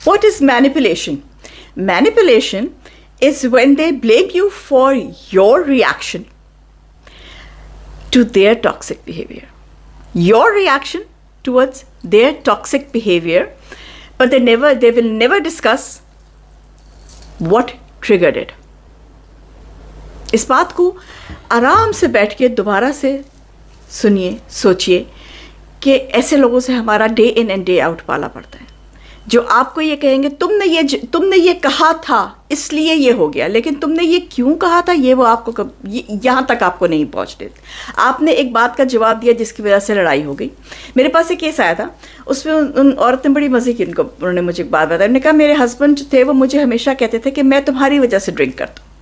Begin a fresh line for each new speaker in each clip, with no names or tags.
What is manipulation? Manipulation is when they blame you for your reaction to their toxic behavior. Your reaction towards their toxic behavior, but they will never discuss what triggered it. اس بات کو آرام سے بیٹھ کے دوبارہ سے سنیے, سوچئے کہ ایسے لوگوں سے ہمارا day in and day out پالا پڑتا ہے, جو آپ کو یہ کہیں گے تم نے یہ کہا تھا اس لیے یہ ہو گیا, لیکن تم نے یہ کیوں کہا تھا یہ وہ آپ کو یہاں تک آپ کو نہیں پہنچ دیتے. آپ نے ایک بات کا جواب دیا جس کی وجہ سے لڑائی ہو گئی. میرے پاس ایک کیس آیا تھا, اس میں ان عورت نے بڑی مزے کی, انہوں نے مجھے ایک بات بتائی. انہوں نے کہا میرے ہسبینڈ جو تھے وہ مجھے ہمیشہ کہتے تھے کہ میں تمہاری وجہ سے ڈرنک کرتا ہوں,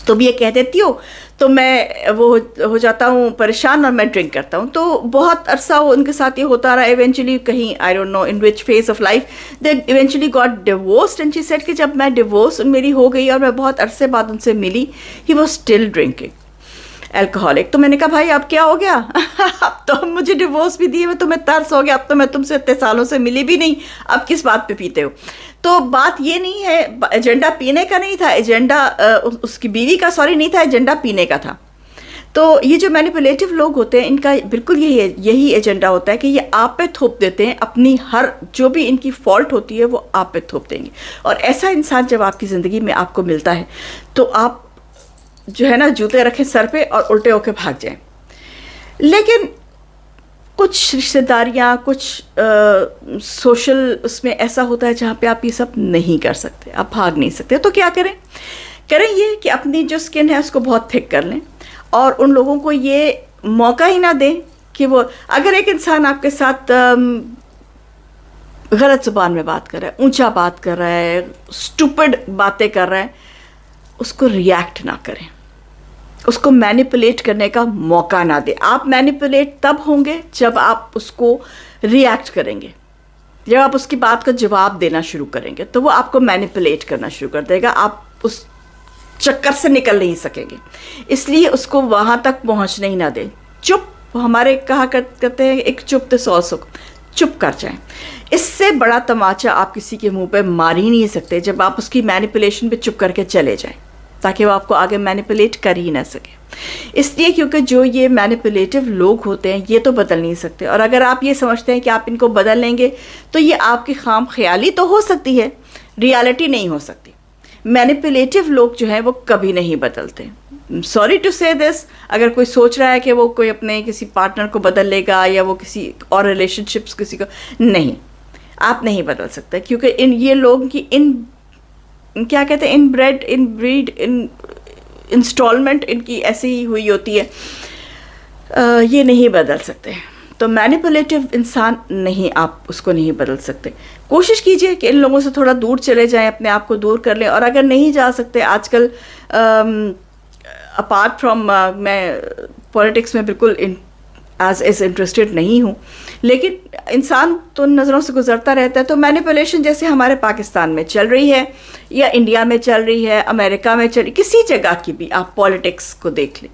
تم یہ کہہ دیتی ہو تو میں وہ ہو جاتا ہوں پریشان اور میں ڈرنک کرتا ہوں. تو بہت عرصہ ان کے ساتھ یہ ہوتا رہا. ایونچولی کہیں I don't know in which phase of life they eventually got divorced, and she said کہ جب میں ڈیورس میری ہو گئی اور میں بہت عرصے بعد ان سے ملی, he was still drinking alcoholic. تو میں نے کہا بھائی اب کیا ہو گیا, اب تو مجھے ڈیورس بھی دیے ہوئے تمہیں ترس ہو گیا, اب تو میں تم سے اتنے سالوں سے ملی بھی نہیں, اب کس بات پہ پیتے ہو. تو بات یہ نہیں ہے, ایجنڈا پینے کا نہیں تھا, ایجنڈا اس کی بیوی کا نہیں تھا, ایجنڈا پینے کا تھا. تو یہ جو مینیپولیٹو لوگ ہوتے ہیں ان کا بالکل یہی ایجنڈا ہوتا ہے کہ یہ آپ پہ تھوپ دیتے ہیں, اپنی ہر جو بھی ان کی فالٹ ہوتی ہے وہ آپ پہ تھوپ دیں گے. اور ایسا انسان جب آپ کی زندگی میں آپ کو ملتا ہے تو آپ جو ہے نا جوتے رکھیں سر پہ اور الٹے ہو کے بھاگ جائیں. لیکن کچھ رشتہ داریاں, کچھ سوشل اس میں ایسا ہوتا ہے جہاں پہ آپ یہ سب نہیں کر سکتے, آپ بھاگ نہیں سکتے. تو کیا کریں یہ کہ اپنی جو سکن ہے اس کو بہت تھک کر لیں, اور ان لوگوں کو یہ موقع ہی نہ دیں کہ وہ, اگر ایک انسان آپ کے ساتھ غلط زبان میں بات کر رہا ہے, اونچا بات کر رہا ہے, اسٹوپڈ باتیں کر رہا ہے, اس کو ریئیکٹ نہ کریں, اس کو مینیپولیٹ کرنے کا موقع نہ دیں. آپ مینیپولیٹ تب ہوں گے جب آپ اس کو ریئیکٹ کریں گے, جب آپ اس کی بات کا جواب دینا شروع کریں گے تو وہ آپ کو مینیپولیٹ کرنا شروع کر دے گا. آپ اس چکر سے نکل نہیں سکیں گے, اس لیے اس کو وہاں تک پہنچنے ہی نہ دیں. چپ, ہمارے کہا کرتے ہیں ایک چپ تو 100 سکھ, چپ کر جائیں. اس سے بڑا تماچا آپ کسی کے منہ پہ مار ہی نہیں سکتے جب آپ اس کی مینیپولیشن پہ چپ کر کے چلے جائیں, تاکہ وہ آپ کو آگے مینیپولیٹ کر ہی نہ سکے. اس لیے کیونکہ جو یہ مینیپولیٹو لوگ ہوتے ہیں یہ تو بدل نہیں سکتے, اور اگر آپ یہ سمجھتے ہیں کہ آپ ان کو بدل لیں گے تو یہ آپ کی خام خیالی تو ہو سکتی ہے, ریالٹی نہیں ہو سکتی. مینیپولیٹو لوگ جو ہیں وہ کبھی نہیں بدلتے. سوری ٹو سے دس, اگر کوئی سوچ رہا ہے کہ وہ کوئی اپنے کسی پارٹنر کو بدل لے گا یا وہ کسی اور ریلیشن شپس کسی کو, نہیں, آپ نہیں بدل سکتے, کیونکہ یہ لوگ کی کیا کہتے ہیں, ان بریڈ انسٹالمنٹ ان کی ایسی ہی ہوئی ہوتی ہے, یہ نہیں بدل سکتے. تو مینیپولیٹو انسان نہیں, آپ اس کو نہیں بدل سکتے. کوشش کیجئے کہ ان لوگوں سے تھوڑا دور چلے جائیں, اپنے آپ کو دور کر لیں. اور اگر نہیں جا سکتے, آج کل اپارٹ فرام, میں پولیٹکس میں بالکل ایز انٹرسٹڈ نہیں ہوں, لیکن انسان تو نظروں سے گزرتا رہتا ہے. تو مینیپولیشن جیسے ہمارے پاکستان میں چل رہی ہے یا انڈیا میں چل رہی ہے, امریکہ میں چل رہی, کسی جگہ کی بھی آپ پولیٹکس کو دیکھ لیں,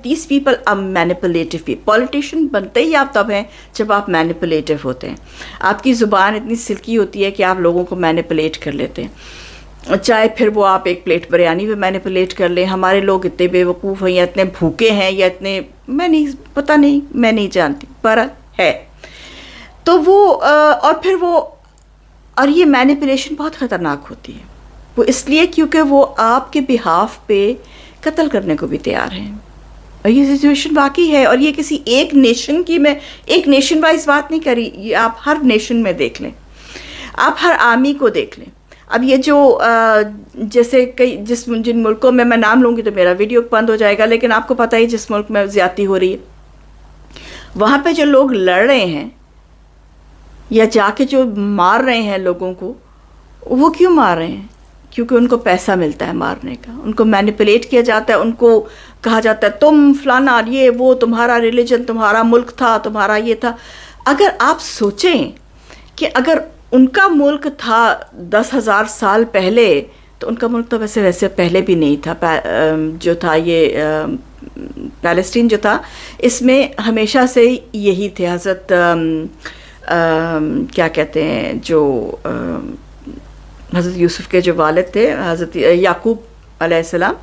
these people are manipulative people. Politician بنتے ہی آپ تب ہیں جب آپ مینیپولیٹو ہوتے ہیں. آپ کی زبان اتنی سلکی ہوتی ہے کہ آپ لوگوں کو مینیپولیٹ کر لیتے ہیں, چاہے پھر وہ آپ ایک پلیٹ بریانی پہ مینیپولیٹ کر لیں. ہمارے لوگ اتنے بے وقوف ہیں یا اتنے بھوکے ہیں یا اتنے, پتہ نہیں, میں نہیں جانتی, پر ہے. تو وہ اور پھر وہ, اور یہ مینیپولیشن بہت خطرناک ہوتی ہے. وہ اس لیے کیونکہ وہ آپ کے بہاف پہ قتل کرنے کو بھی تیار ہیں. اور یہ سچویشن واقعی ہے, اور یہ کسی ایک نیشن کی, میں ایک نیشن وائز بات نہیں کری, یہ آپ ہر نیشن میں دیکھ لیں, آپ ہر آرمی کو دیکھ لیں. اب یہ جو جیسے جن ملکوں میں نام لوں گی تو میرا ویڈیو بند ہو جائے گا, لیکن آپ کو پتہ ہی جس ملک میں زیادتی ہو رہی ہے, وہاں پہ جو لوگ لڑ رہے ہیں یا جا کے جو مار رہے ہیں لوگوں کو, وہ کیوں مار رہے ہیں؟ کیونکہ ان کو پیسہ ملتا ہے مارنے کا, ان کو مینیپولیٹ کیا جاتا ہے, ان کو کہا جاتا ہے تم فلانا, یہ وہ, تمہارا ریلیجن, تمہارا ملک تھا, تمہارا یہ تھا. اگر آپ سوچیں کہ اگر ان کا ملک تھا 10,000 سال پہلے, تو ان کا ملک تو ویسے پہلے بھی نہیں تھا. جو تھا یہ پیلسٹین جو تھا, اس میں ہمیشہ سے یہی تھے. حضرت کیا کہتے ہیں جو حضرت یوسف کے جو والد تھے حضرت یعقوب علیہ السلام,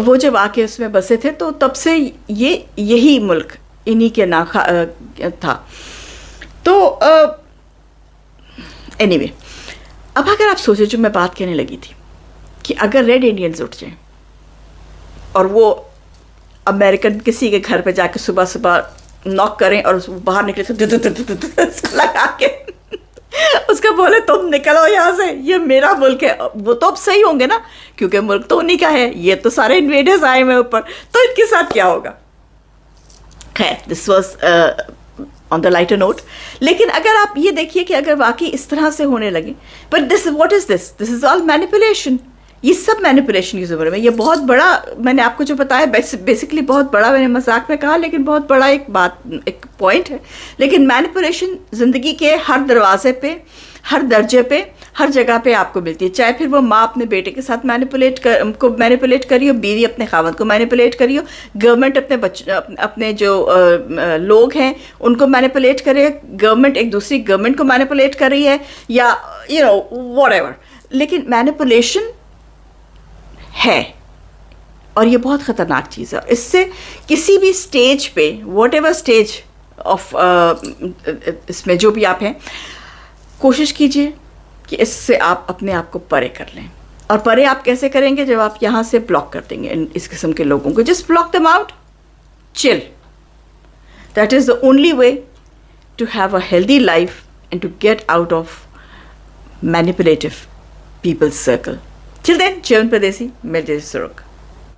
وہ جب آ کے اس میں بسے تھے تو تب سے یہی ملک انہی کے نا تھا. تو اینی وے, اب اگر آپ سوچیں جو میں بات کہنے لگی تھی کہ اگر ریڈ انڈینز اٹھ جائیں اور وہ امریکن کسی کے گھر پہ جا کے صبح صبح ناک کریں اور باہر نکلے تو لگا کے اس کا بولے تم نکلو یہاں سے, یہ میرا ملک ہے, وہ تو اب صحیح ہوں گے نا, کیونکہ ملک تو انہی کا ہے, یہ تو سارے انویڈرز آئے ہوئے اوپر, تو ان کے ساتھ کیا ہوگا. خیر, this was on the lighter note. لیکن اگر آپ یہ دیکھیے کہ اگر واقعی اس طرح سے ہونے لگے, but this what is this is all manipulation. یہ سب مینیپولیشن کی زبان میں, یہ بہت بڑا, میں نے آپ کو جو بتایا بیسکلی بہت بڑا, میں نے مذاق میں کہا لیکن بہت بڑا ایک پوائنٹ ہے. لیکن مینیپولیشن زندگی کے ہر دروازے پہ, ہر درجے پہ, ہر جگہ پہ آپ کو ملتی ہے. چاہے پھر وہ ماں اپنے بیٹے کے ساتھ مینیپولیٹ کری ہو, بیوی اپنے خاوند کو مینیپولیٹ کری ہو, گورنمنٹ اپنے جو لوگ ہیں ان کو مینیپولیٹ کرے, گورنمنٹ ایک دوسری گورنمنٹ کو مینیپولیٹ کر رہی ہے, یا واٹ ایور. لیکن مینیپولیشن ہے, اور یہ بہت خطرناک چیز ہے. اس سے کسی بھی اسٹیج پہ, واٹ ایور اسٹیج آف اس میں جو بھی آپ ہیں, کوشش کیجئے کہ اس سے آپ اپنے آپ کو پرے کر لیں. اور پرے آپ کیسے کریں گے؟ جب آپ یہاں سے بلاک کر دیں گے اس قسم کے لوگوں کو. جسٹ بلاک دم آؤٹ, چل. That is the only way to have a healthy life and to get out of manipulative people's circle. Till then, Jeevan Pradesi, Medjay Suruk.